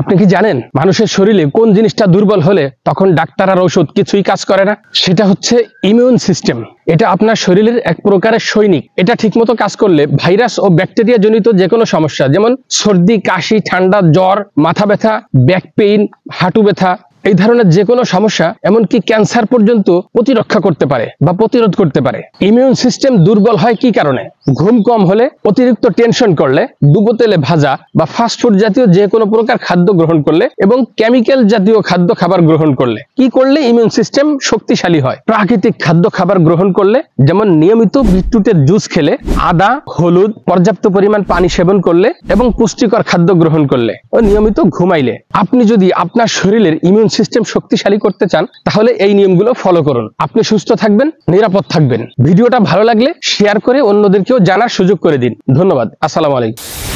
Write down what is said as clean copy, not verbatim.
আপনি কি জানেন মানুষের শরীরে কোন জিনিসটা দুর্বল হলে তখন ডাক্তার আর ওষুধ কিছুই কাজ করে না? সেটা হচ্ছে ইমিউন সিস্টেম। এটা আপনার শরীরের এক প্রকারের সৈনিক। এটা ঠিকমতো কাজ করলে ভাইরাস ও ব্যাকটেরিয়া জনিত যে কোনো সমস্যা, যেমন সর্দি, কাশি, ঠান্ডা, জ্বর, মাথা ব্যথা, ব্যাক পেইন, হাঁটু ব্যথা, এই ধরনের যে কোনো সমস্যা, এমনকি ক্যান্সার পর্যন্ত প্রতিরক্ষা করতে পারে বা প্রতিরোধ করতে পারে। ইমিউন সিস্টেম দুর্বল হয় কি কারণে? ঘুম কম হলে, অতিরিক্ত টেনশন করলে, ডুবো তেলে ভাজা বা ফাস্টফুড জাতীয় যে কোনো প্রকার খাদ্য গ্রহণ করলে এবং কেমিক্যাল জাতীয় খাদ্য খাবার গ্রহণ করলে। কি করলে ইমিউন সিস্টেম শক্তিশালী হয়? প্রাকৃতিক খাদ্য খাবার গ্রহণ করলে, যেমন নিয়মিত বিটরুটের জুস খেলে, আদা, হলুদ, পর্যাপ্ত পরিমাণ পানি সেবন করলে এবং পুষ্টিকর খাদ্য গ্রহণ করলে ও নিয়মিত ঘুমাইলে। আপনি যদি আপনার শরীরের ইমিউন সিস্টেম শক্তিশালী করতে চান তাহলে এই নিয়মগুলো ফলো করুন। আপনি সুস্থ থাকবেন, নিরাপদ থাকবেন। ভিডিওটা ভালো লাগলে শেয়ার করে অন্যদেরকেও জানার সুযোগ করে দিন। ধন্যবাদ। আসসালামু আলাইকুম।